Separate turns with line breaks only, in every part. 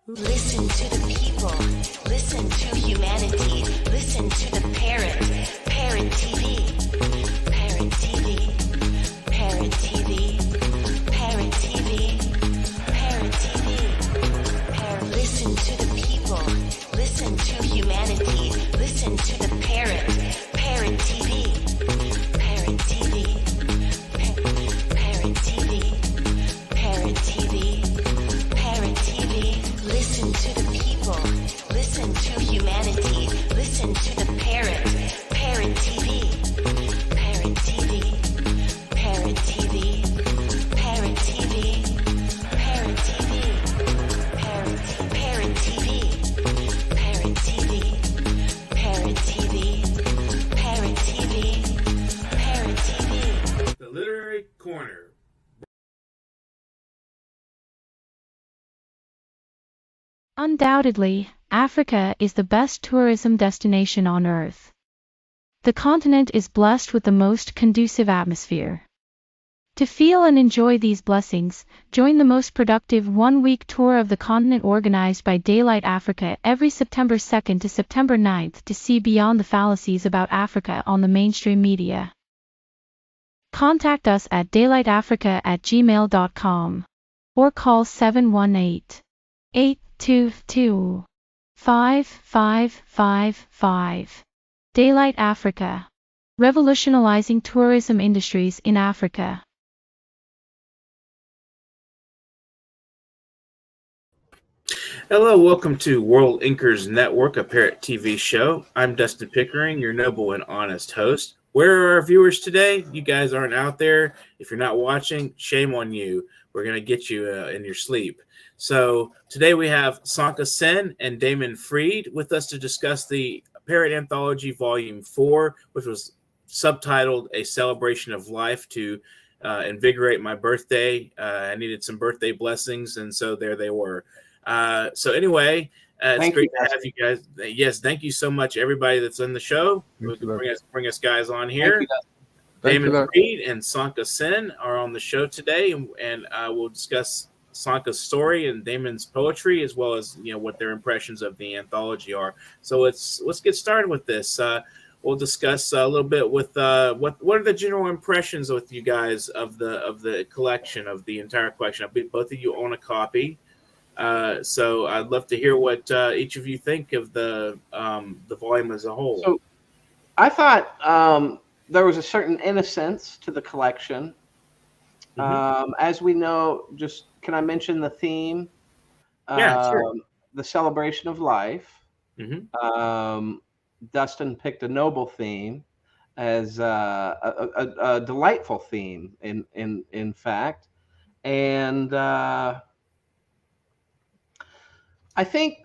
Listen to the people. Listen to humanity. Listen to the parrot. Parrot TV. Parrot TV. Parrot TV. Parrot TV. Parrot TV. Listen to the people. Listen to humanity. Listen to the parrot. Parrot TV. Parrot TV. Parrot TV. Parrot TV. Parrot TV. Listen to the people. Listen to humanity. Listen to the parrot. Parrot TV. Parrot TV. Parrot TV. Parrot TV. Parrot TV. Parrot TV. Parrot TV. Parrot TV. Parrot TV. Parrot TV.
The Literary Corner.
Undoubtedly, Africa is the best tourism destination on Earth. The continent is blessed with the most conducive atmosphere. To feel and enjoy these blessings, join the most productive one-week tour of the continent organized by Daylight Africa every September 2nd to September 9th to see beyond the fallacies about Africa on the mainstream media. Contact us at daylightafrica@gmail.com or call 718-822-5555. Daylight Africa. Revolutionizing tourism industries in Africa.
Hello, welcome to World Inkers Network, a Parrot TV show. I'm Dustin Pickering, your noble and honest host. Where are our viewers today? You guys aren't out there. If you're not watching, shame on you. We're going to get you in your sleep. So today we have Sankha Sen and Damon Freed with us to discuss the Parrot Anthology Volume 4, which was subtitled A Celebration of Life to invigorate my birthday. I needed some birthday blessings, and so there they were. So anyway, it's great to have you guys. Yes, thank you so much, everybody that's on the show. Bring us guys on here. Damon Freed and Sankha Sen are on the show today, and we'll discuss Sankha's story and Damon's poetry, as well as what their impressions of the anthology are. So let's get started with this. We'll discuss a little bit with what are the general impressions with you guys of the collection, of the entire collection. Both of you own a copy. So I'd love to hear what each of you think of the volume as a whole.
So I thought there was a certain innocence to the collection. As we know, just can I mention the theme?
Yeah, sure.
The celebration of life. Dustin picked a noble theme as a delightful theme, in fact, and I think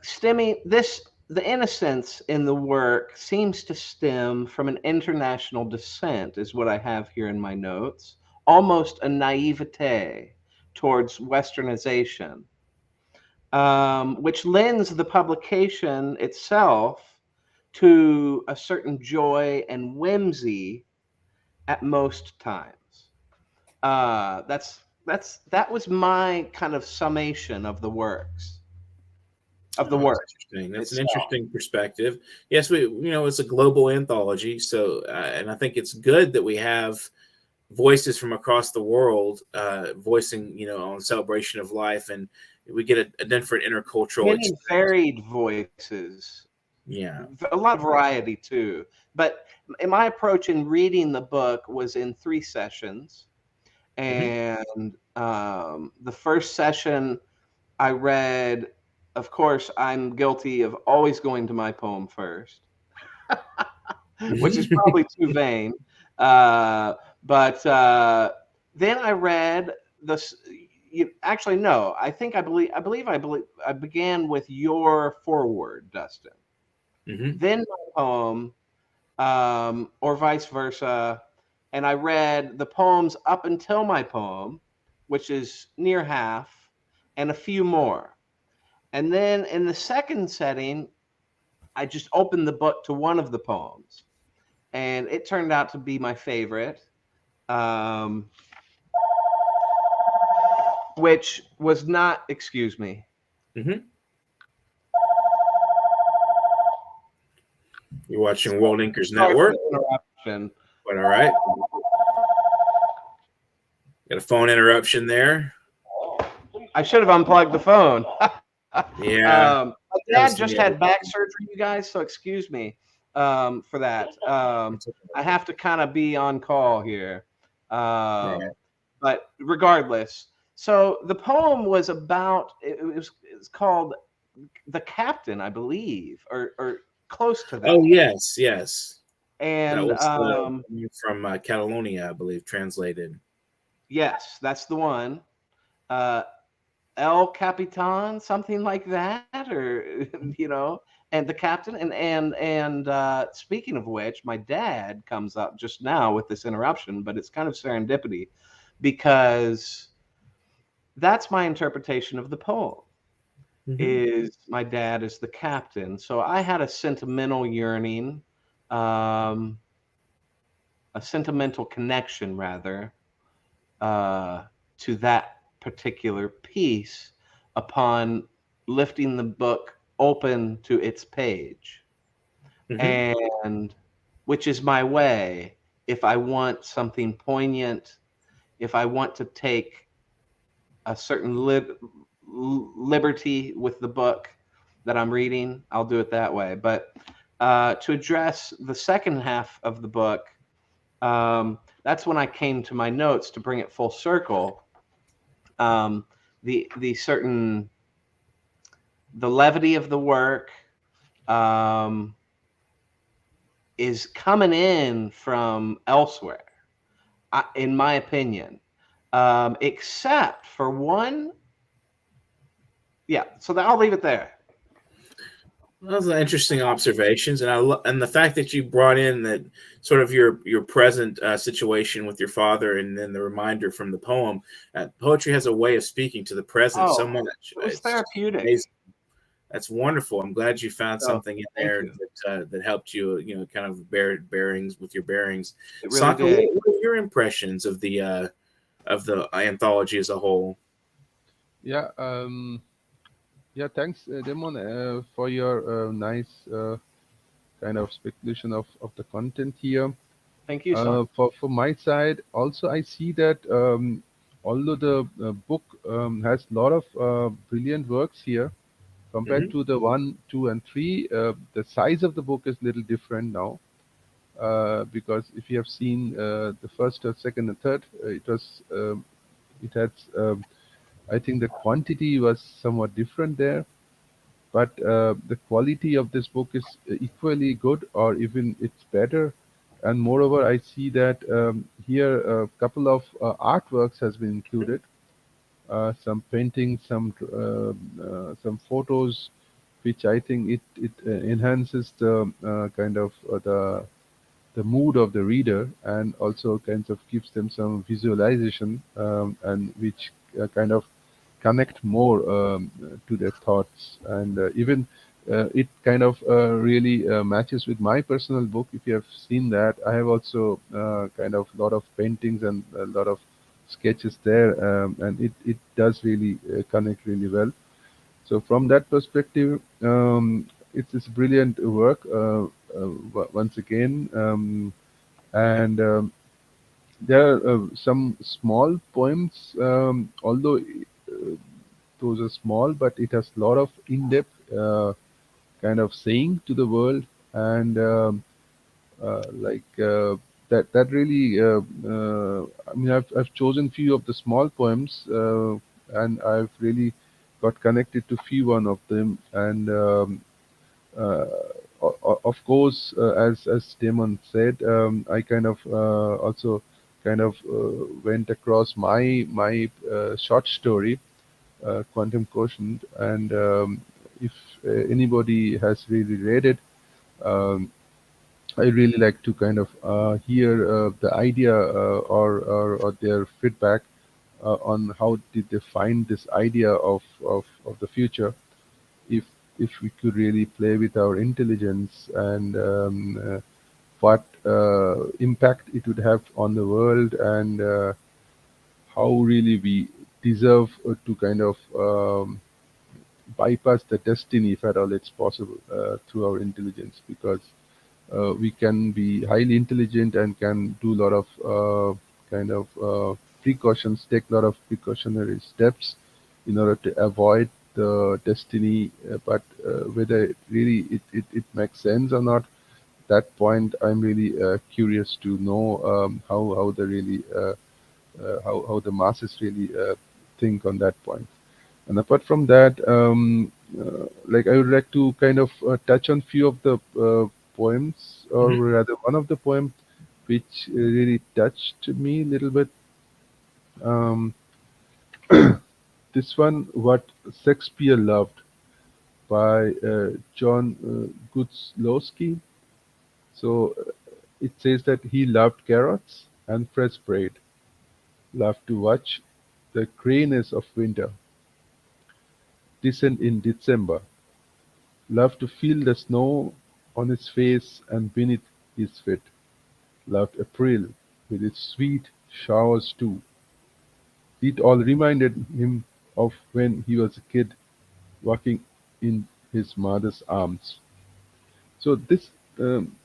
the innocence in the work seems to stem from an international descent, is what I have here in my notes, almost a naivete towards westernization, which lends the publication itself to a certain joy and whimsy at most times. That was my kind of summation of the works. Of the work.
Interesting. That's an interesting perspective. Yes, it's a global anthology, so and I think it's good that we have voices from across the world voicing, on celebration of life, and we get a different intercultural
many varied voices.
Yeah,
a lot of variety too. But my approach in reading the book was in 3 sessions, and the first session I read. Of course, I'm guilty of always going to my poem first, which is probably too vain. But then I read this. Actually, no. I believe I began with your foreword, Dustin. Then my poem, or vice versa, and I read the poems up until my poem, which is near half, and a few more. And then in the second setting, I just opened the book to one of the poems, and it turned out to be my favorite, which was not, excuse me.
You're watching World Inkers
Sorry for
Network.
the interruption.
But all right. Got a phone interruption there.
I should have unplugged the phone.
Yeah.
My dad just had back surgery, you guys, so excuse me for that. I have to kind of be on call here. But regardless, so the poem was about, it's called The Captain, I believe, or close to that.
Oh, yes, yes.
And
that was from Catalonia, I believe, translated.
Yes, that's the one. El Capitan, something like that, or and the captain. And speaking of which, my dad comes up just now with this interruption, but it's kind of serendipity because that's my interpretation of the poem. Is my dad is the captain. So I had a sentimental yearning, a sentimental connection rather, to that particular piece upon lifting the book open to its page. And which is my way if I want something poignant, if I want to take a certain liberty with the book that I'm reading, I'll do it that way. But to address the second half of the book, that's when I came to my notes to bring it full circle. The levity of the work is coming in from elsewhere, in my opinion, except for one. Yeah, so I'll leave it there.
Those are interesting observations, and the fact that you brought in that sort of your present situation with your father, and then the reminder from the poem. Poetry has a way of speaking to the present.
It was therapeutic.
Amazing. That's wonderful. I'm glad you found something in there that helped you, kind of bearings with your bearings.
It really
Sankha, what are your impressions of the anthology as a whole?
Yeah. Yeah, thanks, Damon, for your nice kind of speculation of the content here.
Thank you, sir.
For my side, also I see that although the book has a lot of brilliant works here, compared to the 1, 2, and 3, the size of the book is a little different now. Because if you have seen the first or second and third, it had I think the quantity was somewhat different there, but the quality of this book is equally good, or even it's better. And moreover, I see that here a couple of artworks has been included, some paintings, some photos, which I think it enhances the kind of the mood of the reader, and also kind of gives them some visualization, and which kind of connect more to their thoughts. And even it kind of really matches with my personal book. If you have seen that, I have also kind of a lot of paintings and a lot of sketches there, and it does really connect really well. So from that perspective, it's brilliant work once again. And there are some small poems, although those are small, but it has a lot of in-depth kind of saying to the world, and that really. I mean, I've chosen few of the small poems, and I've really got connected to few one of them, and of course, as Damon said, I kind of also kind of went across my short story, Quantum Quotient, and if anybody has really read it, I really like to kind of hear the idea or their feedback on how did they find this idea of the future, if we could really play with our intelligence, and what impact it would have on the world, and how really we deserve to kind of bypass the destiny, if at all it's possible, through our intelligence. Because we can be highly intelligent and can do a lot of kind of precautions, take a lot of precautionary steps in order to avoid the destiny. But whether it makes sense or not, that point I'm really curious to know how the really how the masses really think on that point. And apart from that, like I would like to kind of touch on few of the poems, or
Mhm.
rather one of the poems which really touched me a little bit. Um, this one, What Shakespeare Loved, by John Gutslowski. So it says that he loved carrots and fresh bread, loved to watch the grayness of winter descend in December, loved to feel the snow on his face and beneath his feet, loved April with its sweet showers too. It all reminded him of when he was a kid walking in his mother's arms. So um,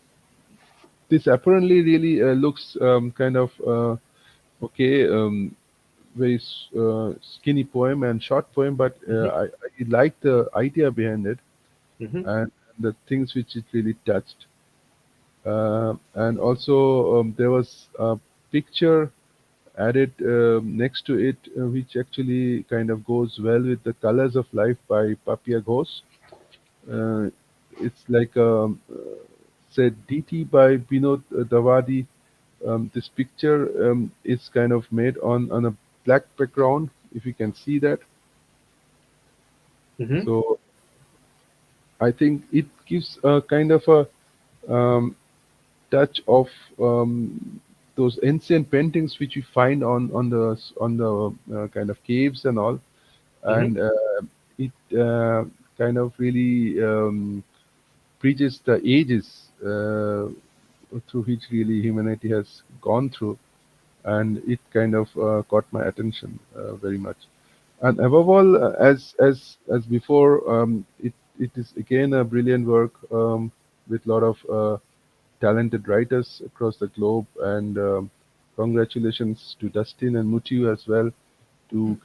this apparently really looks kind of okay, very skinny poem and short poem, but
Mhm.
I like the idea behind it
Mhm.
and the things which it really touched. And also there was a picture added next to it, which actually kind of goes well with the colors of life by Papia Ghosh. Uh, it's like said DT by Binod Dawadi. This picture is kind of made on a black background, if you can see that.
Mhm.
So I think it gives a kind of a touch of those ancient paintings which you find on the kind of caves and all,
Mhm.
and it kind of really bridges the ages through which really humanity has gone through, and it kind of caught my attention very much. And above all, as before, it is again a brilliant work with a lot of talented writers across the globe. And congratulations to Dustin and MUTIU as well to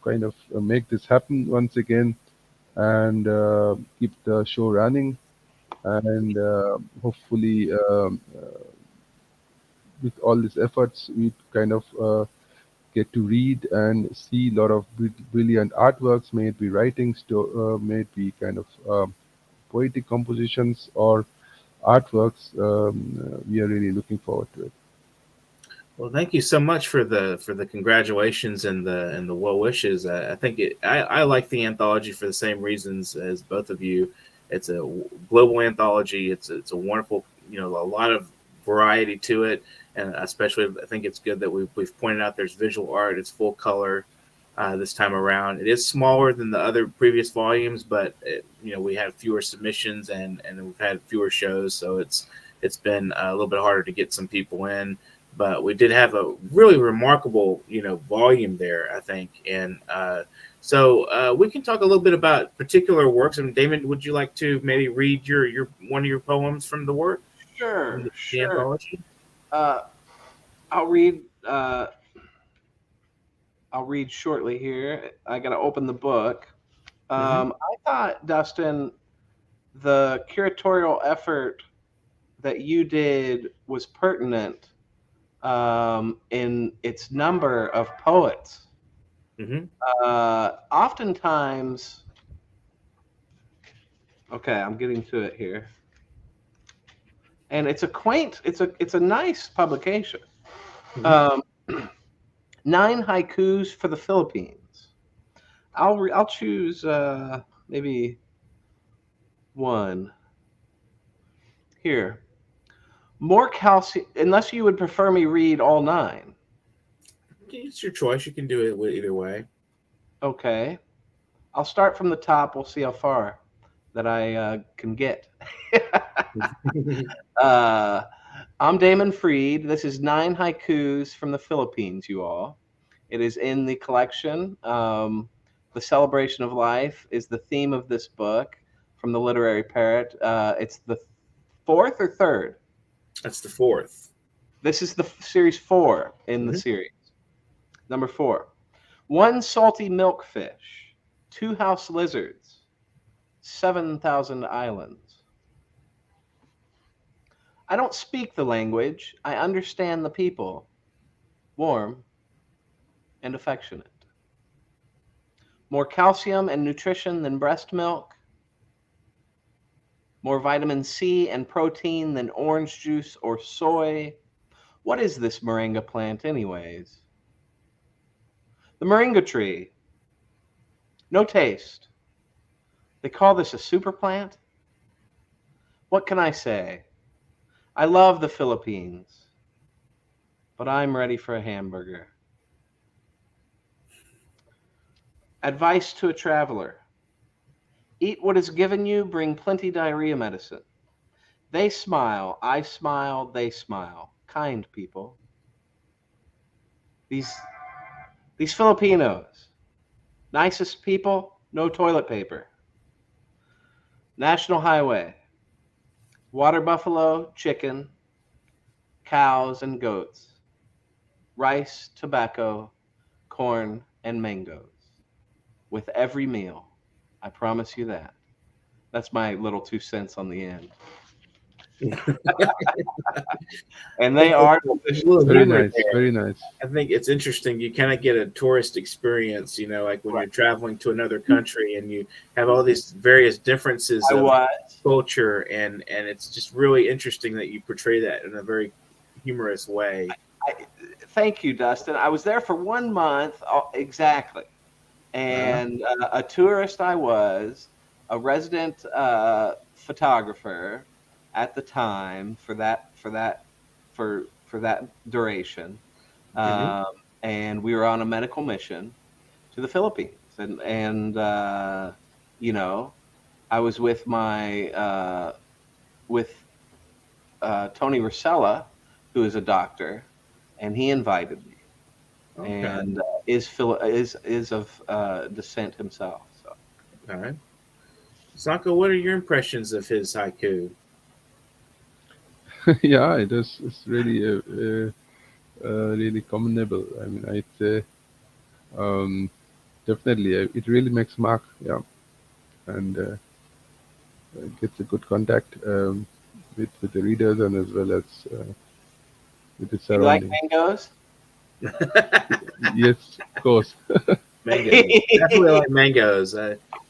kind of make this happen once again and keep the show running. And hopefully, with all these efforts, we kind of get to read and see a lot of brilliant artworks, may it be writings, may it be kind of poetic compositions or artworks. We are really looking forward to it.
Well, thank you so much for the congratulations and the well wishes. I think I like the anthology for the same reasons as both of you. It's a global anthology. It's a wonderful, a lot of variety to it, and especially I think it's good that we've pointed out there's visual art. It's full color this time around. It is smaller than the other previous volumes, but we had fewer submissions and we've had fewer shows, so it's been a little bit harder to get some people in, but we did have a really remarkable volume there, I think. And so we can talk a little bit about particular works. I mean, Damon, would you like to maybe read your one of your poems from the work from
Sure,
the
sure.
anthology?
Uh, I'll read. I'll read shortly here. I got to open the book.
Mm-hmm.
I thought, Dustin, the curatorial effort that you did was pertinent in its number of poets.
Mm-hmm.
Oftentimes, okay, I'm getting to it here, and it's a quaint, it's a nice publication.
Mm-hmm.
Um, Nine haikus for the Philippines. I'll choose maybe one here. More calcium, unless you would prefer me read all nine.
It's your choice. You can do it either way.
Okay. I'll start from the top. We'll see how far that I can get. uh, I'm Damon Freed. This is nine haikus from the Philippines, you all. It is in the collection. The celebration of life is the theme of this book. from the Literary Parrot. It's the fourth or third?
That's the fourth.
This is the series 4 in the series. Number 4. 1 salty milkfish, 2 house lizards, 7,000 islands. I don't speak the language. I understand the people. Warm and affectionate. More calcium and nutrition than breast milk. More vitamin C and protein than orange juice or soy. What is this moringa plant anyways? The moringa tree. No taste. They call this a super plant? What can I say? I love the Philippines, but I'm ready for a hamburger. Advice to a traveler. Eat what is given you, bring plenty diarrhea medicine. They smile, I smile, they smile. Kind people. These Filipinos. Nicest people, no toilet paper. National highway. Water buffalo, chicken, cows and goats. Rice, tobacco, corn, and mangoes. With every meal. I promise you that. That's my little 2 cents on the end. And they are
Very nice, very nice.
I think it's interesting. You kind of get a tourist experience, you know, like when you're traveling to another country and you have all these various differences of culture, and it's just really interesting that you portray that in a very humorous way.
Thank you, Dustin. I was there for 1 month exactly. And a tourist I was, a resident photographer at the time for that duration, and we were on a medical mission to the Philippines, and you know, I was with my Tony Rosella, who is a doctor, and he invited me. Okay. And is of descent himself. So.
All right, Sankha, what are your impressions of his haiku?
Yeah, it's really really commendable. I mean, I'd say definitely it really makes mark. Yeah, and gets a good contact with the readers and as well as with the surroundings.
You like mangoes?
Yes, of course.
Mangoes. Definitely like mangoes.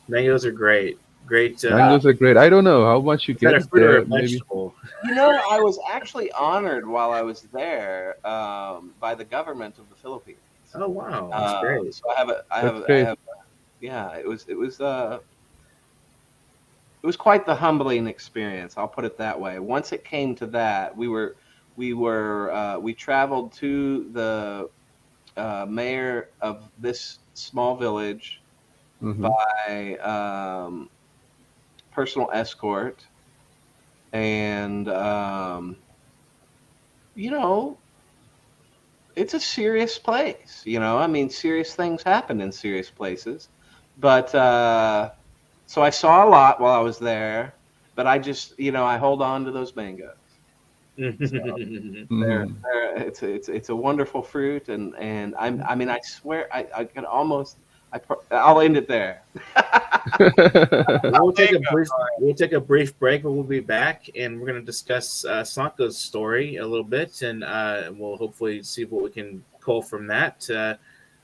Mangoes are great.
Mangoes are great. I don't know how much you get there. Maybe.
You know, I was actually honored while I was there by the government of the Philippines.
Oh wow, that's great.
So I have yeah. It was quite the humbling experience. I'll put it that way. Once it came to that, we traveled to the mayor of this small village by personal escort, and you know, it's a serious place. You know, I mean, serious things happen in serious places, but so I saw a lot while I was there, but I just, you know, I hold on to those mangoes. So it's a wonderful fruit, and I mean, I swear I can almost I'll end it there.
We'll take a brief break, but we'll be back, and we're going to discuss Sankha's story a little bit, and we'll hopefully see what we can cull from that.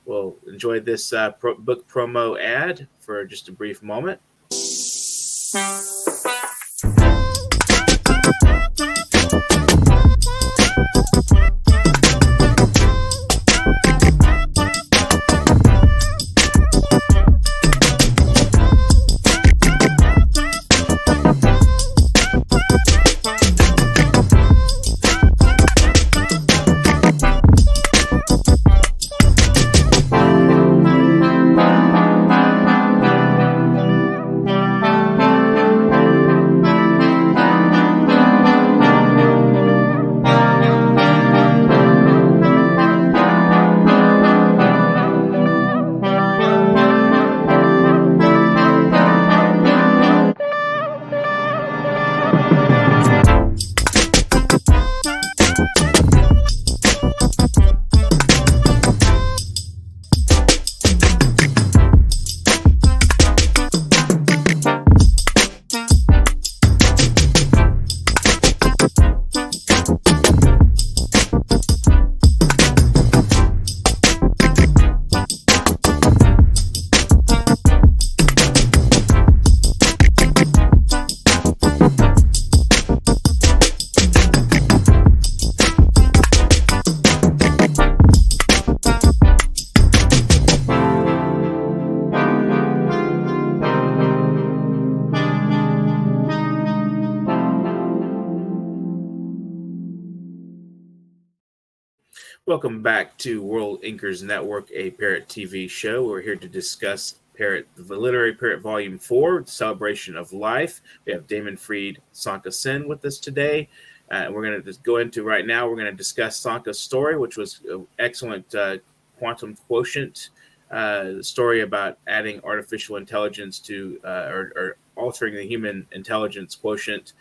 We'll enjoy this book promo ad for just a brief moment. Welcome back to World Inkers Network, a Parrot TV show. We're here to discuss Parrot, the Literary Parrot Volume 4, Celebration of Life. We have Damon Freed, Sankha Sen with us today. We're going to just go into right now, we're going to discuss Sankha's story, which was an excellent quantum quotient story about adding artificial intelligence to, or altering the human intelligence quotient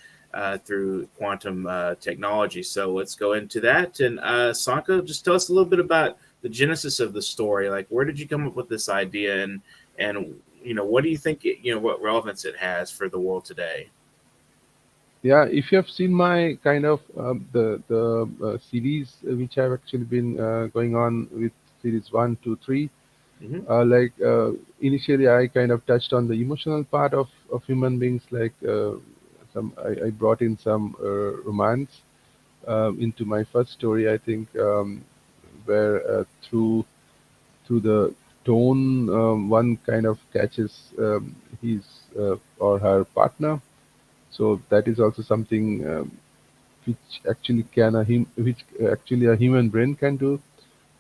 through quantum technology. So let's go into that. And Sankha, just tell us a little bit about the genesis of the story. Like, where did you come up with this idea, and what do you think? What relevance it has for the world today?
Yeah, if you have seen my kind of the series which have actually been going on with series 1, 2, 3,
Mm-hmm.
initially I kind of touched on the emotional part of human beings, like I brought in some romance into my first story, I think, where through the tone, one kind of catches his or her partner. So that is also something which actually which actually a human brain can do.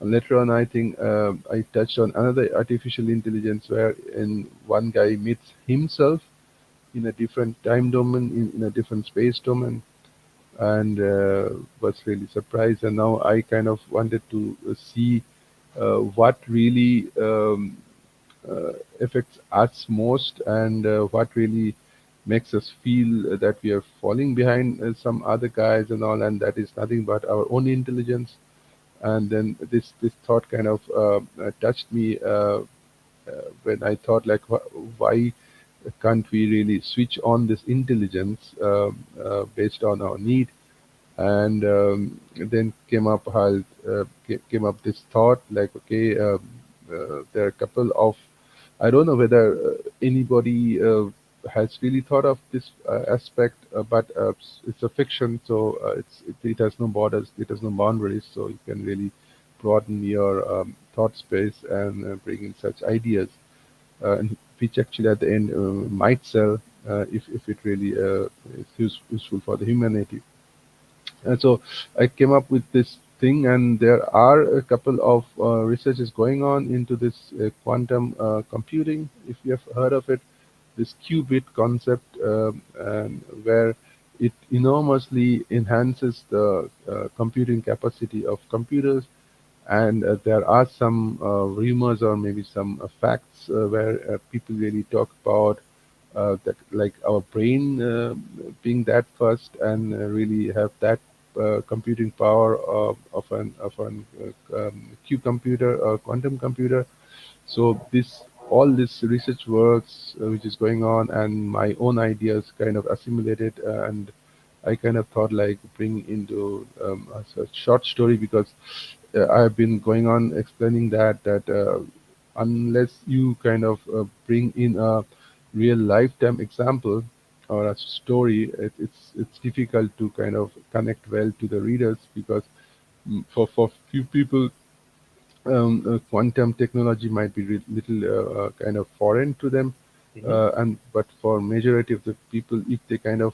And later on, I think I touched on another artificial intelligence where in one guy meets himself in a different time domain, in a different space domain, and was really surprised. And now I kind of wanted to see what really affects us most, and what really makes us feel that we are falling behind some other guys and all, and that is nothing but our own intelligence. And then this thought kind of touched me when I thought, like, why can't we really switch on this intelligence based on our need? And then came up this thought, like, okay, there are a couple of, I don't know whether anybody has really thought of this aspect, but it's a fiction, so it has no borders, it has no boundaries, so you can really broaden your thought space and bring in such ideas, and which actually at the end might sell if it really is useful for the humanity. And so I came up with this thing, and there are a couple of researches going on into this quantum computing, if you have heard of it, this qubit concept, and where it enormously enhances the computing capacity of computers. And there are some rumors or maybe some facts where people really talk about that, like our brain being that fast and really have that computing power of an Q computer or quantum computer. So all this research works which is going on, and my own ideas kind of assimilated, and I kind of thought, like, bring into as a short story, because I've been going on explaining that unless you kind of bring in a real lifetime example or a story, it's difficult to kind of connect well to the readers, because for few people, quantum technology might be little kind of foreign to them,
Mm-hmm.
and but for majority of the people, if they kind of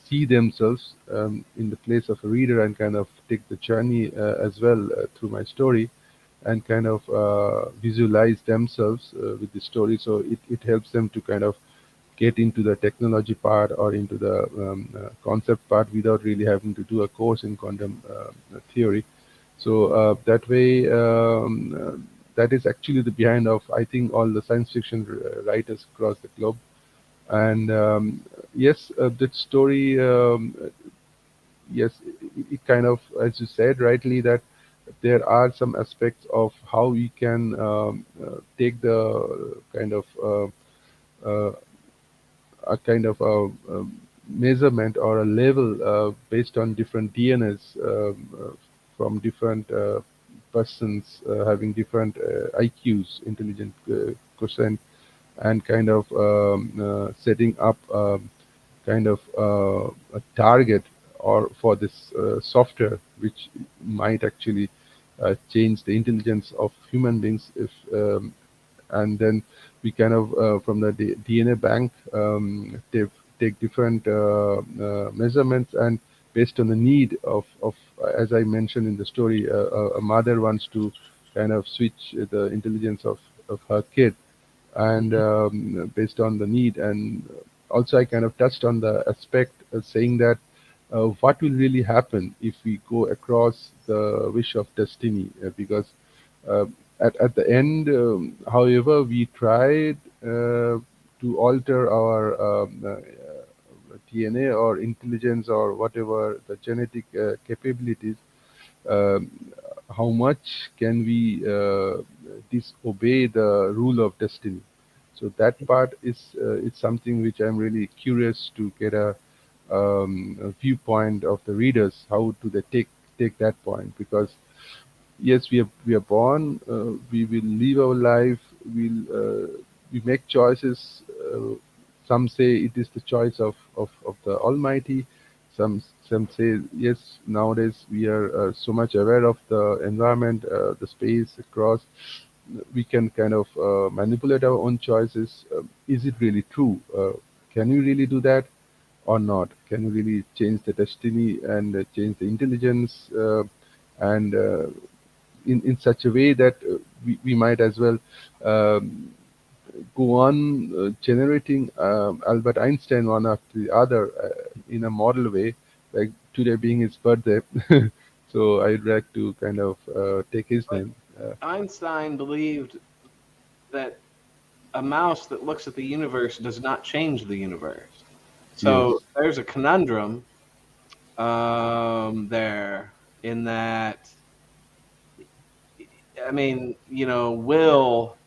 see themselves in the place of a reader and kind of take the journey as well through my story, and kind of visualize themselves with the story, so it helps them to kind of get into the technology part or into the concept part without really having to do a course in quantum theory. So that way, that is actually the behind of, I think, all the science fiction writers across the globe. And yes, that story, yes, it kind of, as you said rightly, that there are some aspects of how we can take the kind of uh, a kind of a measurement or a level based on different DNAs from different persons having different IQs, intelligent quotient, and kind of setting up kind of a target or for this software, which might actually change the intelligence of human beings, if and then we kind of from the DNA bank take different measurements and based on the need of as I mentioned in the story, a mother wants to kind of switch the intelligence of her kid, and based on the need. And also I kind of touched on the aspect saying that what will really happen if we go across the wish of destiny, because uh, at the end, however we tried to alter our DNA or intelligence or whatever the genetic capabilities, um, how much can we disobey the rule of destiny? So that part is something which I'm really curious to get a viewpoint of the readers. How do they take that point? Because yes, we are born, we will live our life, we make choices. Some say it is the choice of the Almighty. Some say yes. Nowadays we are so much aware of the environment, the space across. We can kind of manipulate our own choices. Is it really true? Can we really do that or not? Can we really change the destiny and change the intelligence? And in such a way that we might as well um, go on generating Albert Einstein one after the other in a model way, like today being his birthday. So I'd like to kind of take his
But
name.
Einstein believed that a mouse that looks at the universe does not change the universe. So
Yes,
there's a conundrum there in that, I mean, will,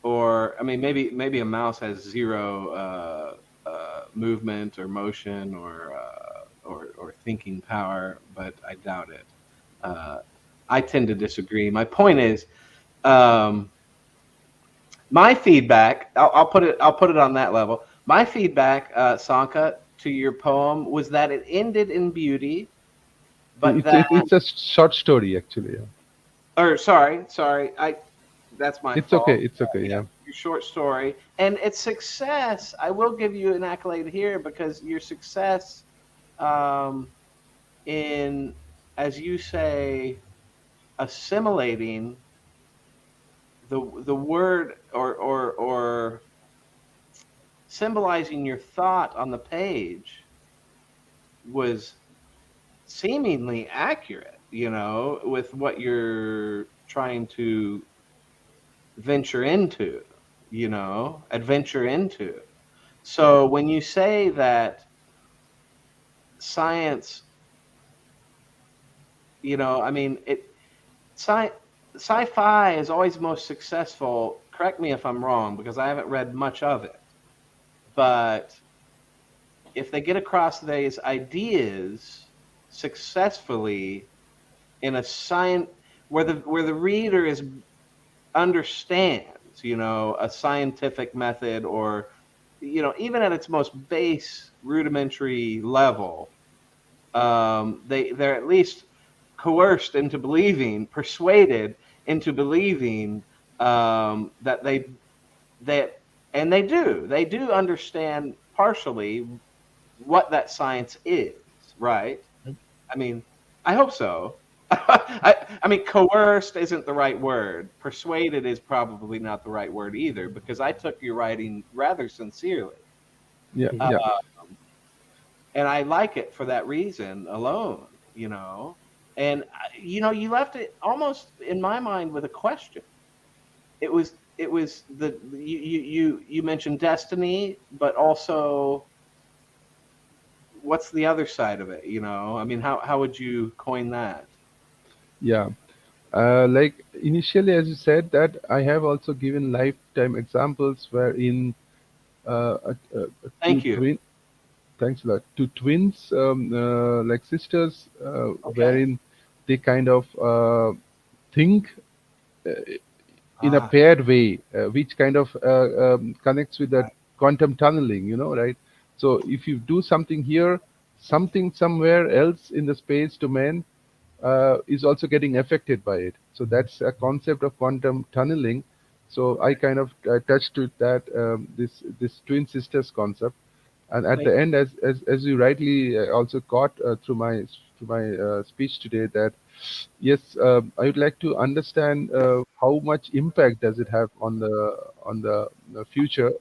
or I mean, maybe a mouse has zero movement or motion or thinking power, but I doubt it. Uh, I tend to disagree. My point is, um, my feedback. I'll put it on that level. My feedback, Sanka, to your poem was that it ended in beauty, but that,
it's a short story actually. Yeah.
or sorry, that's my
It's okay.
fault.
It's okay.
Yeah,
Yeah.
your short story and its success. I will give you an accolade here because your success um, in, as you say, assimilating the word or symbolizing your thought on the page was seemingly accurate. With what you're trying to venture into, adventure into. So when you say that science, I mean, sci sci-fi is always most successful. Correct me if I'm wrong because I haven't read much of it. But if they get across these ideas successfully in a science where the reader is understands, a scientific method, or even at its most base rudimentary level, they're at least coerced into believing, persuaded into believing that that and they do understand partially what that science is, right? I mean, I hope so. I mean, coerced isn't the right word. Persuaded is probably not the right word either, because I took your writing rather sincerely.
Yeah.
Mhm.
Yeah.
Uh, and I like it for that reason alone, And you left it almost in my mind with a question. It was you mentioned destiny, but also what's the other side of it? I mean, how would you coin that?
Yeah. Like initially, as you said, that I have also given lifetime examples wherein two
Thank you.
twin. Thanks a lot. Two twins, like sisters,
Okay.
wherein they kind of think in a
Ah,
paired way, which kind of connects with that
right.
quantum tunneling, right? So if you do something here, something somewhere else in the space domain is also getting affected by it. So that's a concept of quantum tunneling. So I kind of touched with that this twin sisters concept, And at
Wait,
the end, as you rightly also caught through my speech today, that yes, I would like to understand how much impact does it have on the future,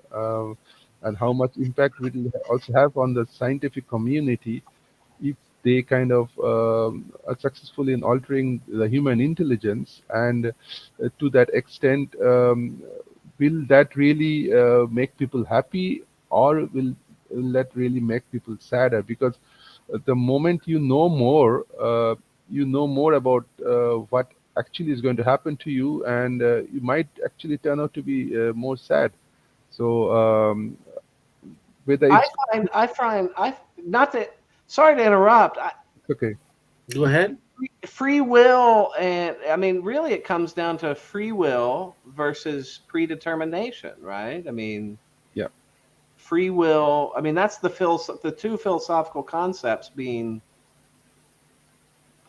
and how much impact will it also have on the scientific community if they kind of are successful in altering the human intelligence, and to that extent, will that really make people happy, or will that really make people sadder? Because the moment you know more about what actually is going to happen to you, and you might actually turn out to be more sad. So whether
I
it's
I not that. Sorry to interrupt.
okay.
Go ahead.
Free will, and I mean, really, it comes down to free will versus predetermination, right? I mean,
Yeah.
free will. I mean, that's the two philosophical concepts being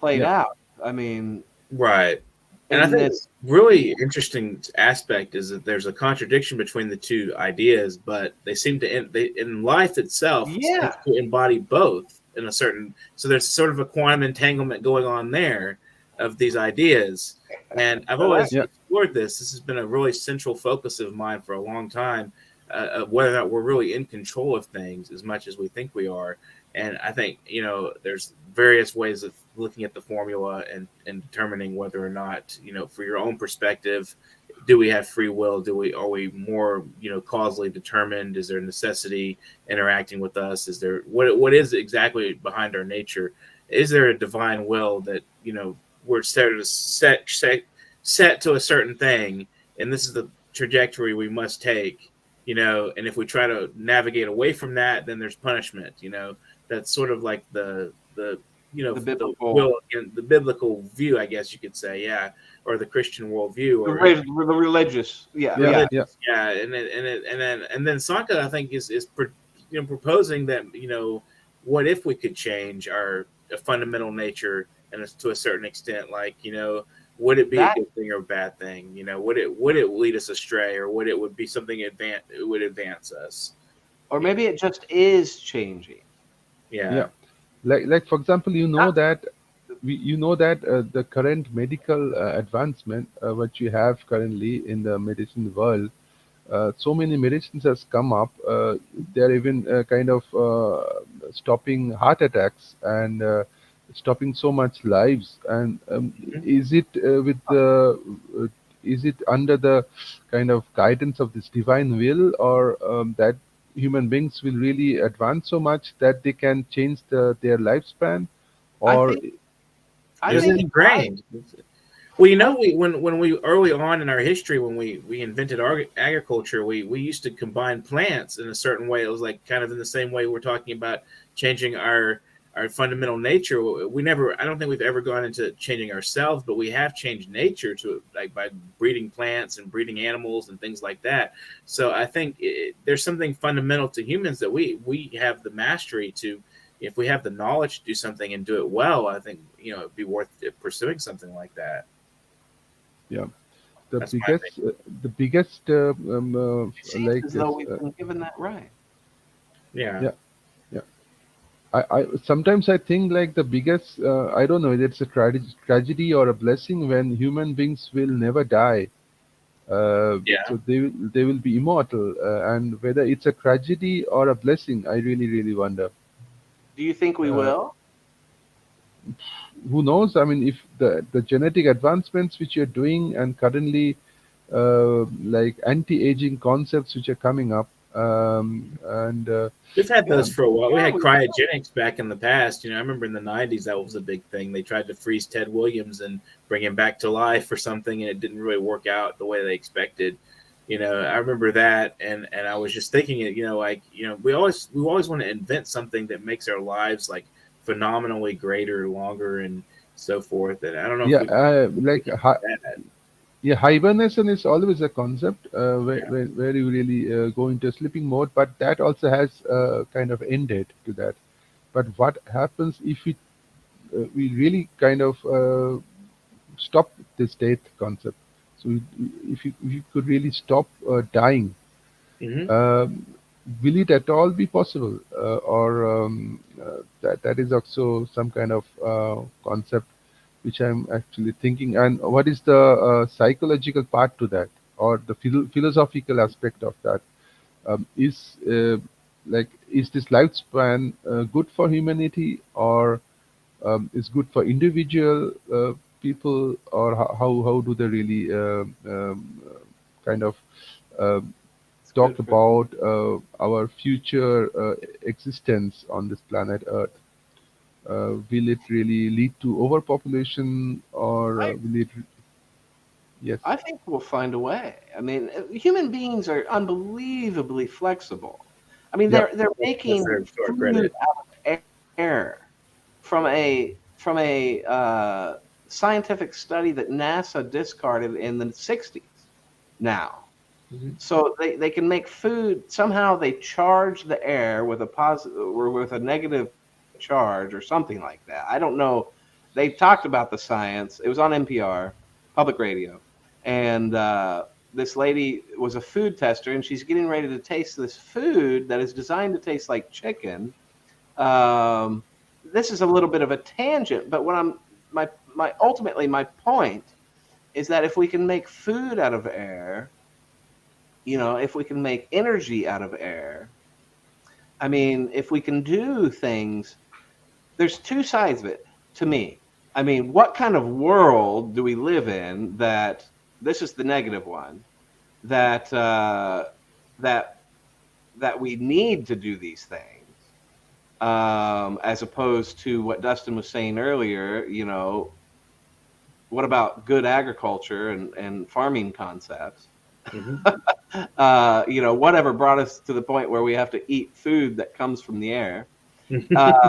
played
Yeah.
out. I mean,
Right. And I
in
think
this,
really interesting aspect is that there's a contradiction between the two ideas, but they seem to in life itself seems
yeah,
to embody both in a certain. So there's sort of a quantum entanglement going on there of these ideas. And I've
so that
always
Yeah.
explored this. This has been a really central focus of mine for a long time, of whether or not we're really in control of things as much as we think we are. And I think, there's various ways of looking at the formula and determining whether or not, for your own perspective, do we have free will? Are we more, causally determined? Is there necessity interacting with us? Is there, what is exactly behind our nature? Is there a divine will that, we're set to a certain thing, and this is the trajectory we must take, and if we try to navigate away from that, then there's punishment, that's sort of like
the
the
biblical,
will in the biblical view, I guess you could say, yeah, or the Christian worldview,
the,
or
the religious, yeah,
Yeah.
yeah.
Yeah.
religious, yeah, and then Sankha, I think, is proposing that, what if we could change our fundamental nature, and to a certain extent, like, would it be a
That,
good thing or a bad thing? Would it lead us astray, or would it be something it would advance us?
or maybe it just is changing.
Yeah.
Yeah.
Like for example,
Not,
you know that the current medical advancement what you have currently in the medicine world, so many medicines has come up. They're even kind of stopping heart attacks, and stopping so much lives. And
Mhm.
is it is it under the kind of guidance of this divine will, or that human beings will really advance so much that they can change their lifespan,
I
or
think, I
It's
think
is
it might.
ingrained. Well,
I,
when we early on in our history, when we invented agriculture, we used to combine plants in a certain way. It was like kind of in the same way we're talking about changing our fundamental nature. We never, I don't think we've ever gone into changing ourselves, but we have changed nature to, like, by breeding plants and breeding animals and things like that. So I think there's something fundamental to humans that we have the mastery to. If we have the knowledge to do something and do it well, I think, it'd be worth pursuing something like that.
yeah, the
That's my thing.
biggest
it seems
like
as though
this,
we've been given that right.
Yeah.
yeah. Yeah. I sometimes I think like the biggest I don't know whether it's a tragedy or a blessing when human beings will never die.
Yeah.
So they will be immortal, and whether it's a tragedy or a blessing, I really wonder.
Do you think we
Uh,
will?
who knows? I mean, if the genetic advancements which you're doing, and currently like anti-aging concepts which are coming up, and
We've had
uh,
those for a while. We
Yeah,
had
we,
cryogenics back in the past. I remember in the 90s that was a big thing. They tried to freeze Ted Williams and bring him back to life or something, and it didn't really work out the way they expected. I remember that, and I was just thinking it, like, we always want to invent something that makes our lives like phenomenally greater, longer, and so forth. And I don't know if
yeah,
we
like
can do that.
yeah, hibernation is always a concept
Yeah.
where you really go into a sleeping mode, but that also has kind of end date to that. But what happens if we really kind of stop this death concept? So if you could really stop dying,
Hmm.
um, will it at all be possible, or that is also some kind of concept which I'm actually thinking. And what is the psychological part to that, or the philosophical aspect of that? Is like, is this lifespan good for humanity, or is good for individual people, or how do they really kind of uh,
It's
talk
good for
about our future existence on this planet Earth? Will it really lead to overpopulation, or
I
will it? Yes.
I think we'll find a way. I mean, human beings are unbelievably flexible. I mean,
Yep.
they're
That's
making
their to our
food
credit.
out of air from a scientific study that NASA discarded in the 60s now.
Mhm.
So they can make food. Somehow they charge the air with a positive or with a negative charge or something like that. I don't know. They talked about the science. It was on NPR, public radio, and this lady was a food tester, and she's getting ready to taste this food that is designed to taste like chicken. Um, this is a little bit of a tangent, but what my ultimately my point is that if we can make food out of air, if we can make energy out of air, I mean, if we can do things, there's two sides of it to me. I mean, what kind of world do we live in that this is the negative one that that that we need to do these things, as opposed to what Dustin was saying earlier. What about good agriculture and farming concepts?
Mhm.
Whatever brought us to the point where we have to eat food that comes from the air. Uh,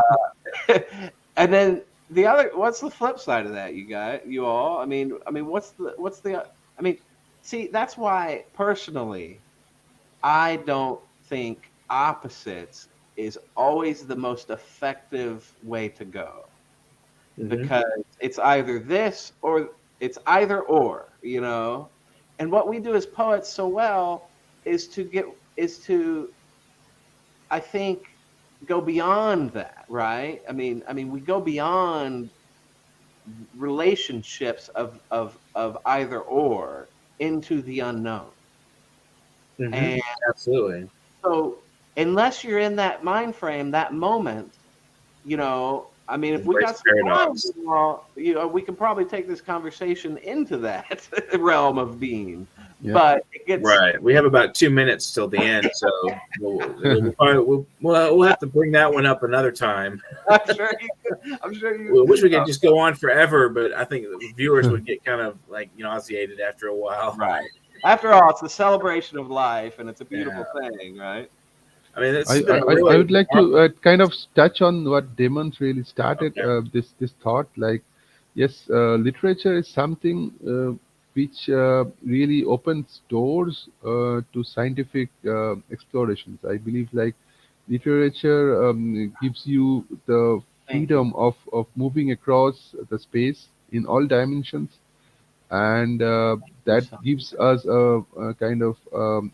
and then the other, what's the flip side of that, you all? I mean, I mean, see, that's why personally, I don't think opposites is always the most effective way to go,
Mhm.
because it's either this or it's either or. And what we do as poets so well is to I think go beyond that, right? I mean we go beyond relationships of either or into the unknown.
Mhm.
And
Absolutely.
so unless you're in that mind frame, that moment, I mean, if we
Embrace
got some time,
paradox.
we can probably take this conversation into that realm of being.
Yeah.
But it gets,
Right. We have about 2 minutes till the end, so we'll have to bring that one up another time.
I'm sure I'm sure
We wish we
uh,
could just go on forever, but I think the viewers would get kind of like nauseated after a while.
right. After all, it's the celebration of life, and it's a
Yeah.
beautiful thing, right?
I mean, this
I,
has been
I,
a
I
really
would like to
remarkable.
kind of touch on what Demons really started,
Okay.
this thought. Like, yes, literature is something which really opens doors to scientific explorations. I believe, like, literature gives you the
Thank you.
freedom of moving across the space in all dimensions, and
You
that
son
gives us a kind of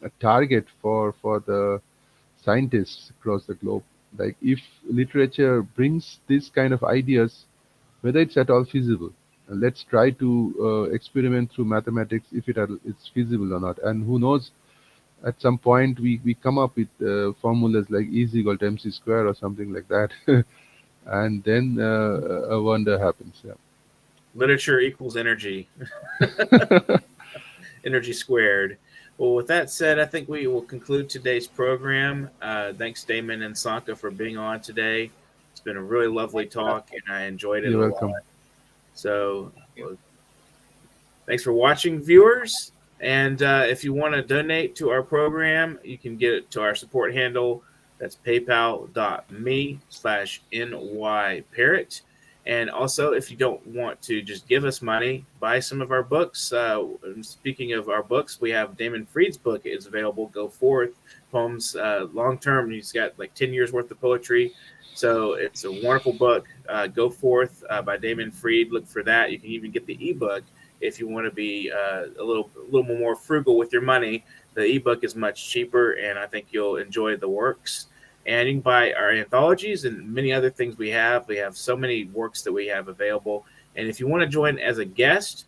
a target for the scientists across the globe. Like, if literature brings this kind of ideas, whether it's at all feasible, let's try to experiment through mathematics if it's feasible or not. And who knows, at some point we come up with formulas like E is equal to mc square or something like that, and then a wonder happens. Yeah.
Literature equals energy, energy squared. Well, with that said, I think we will conclude today's program. Thanks, Damon and Sanka, for being on today. It's been a really lovely talk, and I enjoyed it
You're
a lot.
welcome.
So, well, thanks for watching, viewers. And if you want to donate to our program, you can get it to our support handle. That's paypal.me/nyparrot. And also, if you don't want to just give us money, buy some of our books. Speaking of our books, we have Damon Fried's book is available. Go Forth Poems, long term. He's got like 10 years worth of poetry. So it's a wonderful book. Go Forth by Damon Fried. Look for that. You can even get the ebook if you want to be a little more frugal with your money, the ebook is much cheaper, and I think you'll enjoy the works. And you can buy our anthologies and many other things we have. We have so many works that we have available. And if you want to join as a guest,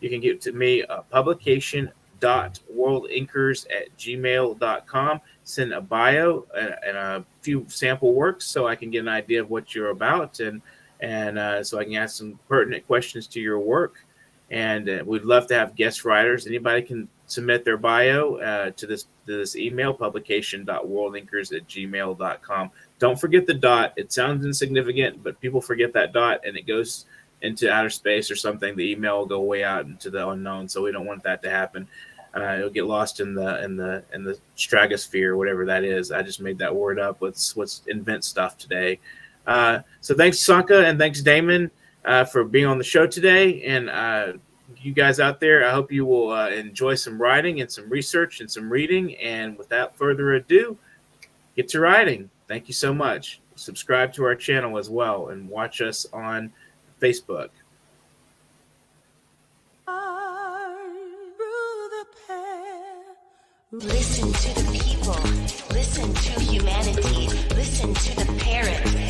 you can get to me publication.worldinkers@gmail.com. Send a bio and a few sample works so I can get an idea of what you're about, and so I can ask some pertinent questions to your work. And we'd love to have guest writers. Anybody can submit their bio to this email, publication.worldinkers@gmail.com. Don't forget the dot. It sounds insignificant, but people forget that dot, and it goes into outer space or something. The email will go way out into the unknown, so we don't want that to happen. It'll get lost in the stratosphere, whatever that is. I just made that word up. Let's invent stuff today. So thanks, Sankha, and thanks, Damon, for being on the show today. And you guys out there, I hope you will enjoy some writing and some research and some reading. And without further ado, get to writing. Thank you so much. Subscribe to our channel as well, and watch us on Facebook.
Listen to the people. Listen to humanity. Listen to the parrot.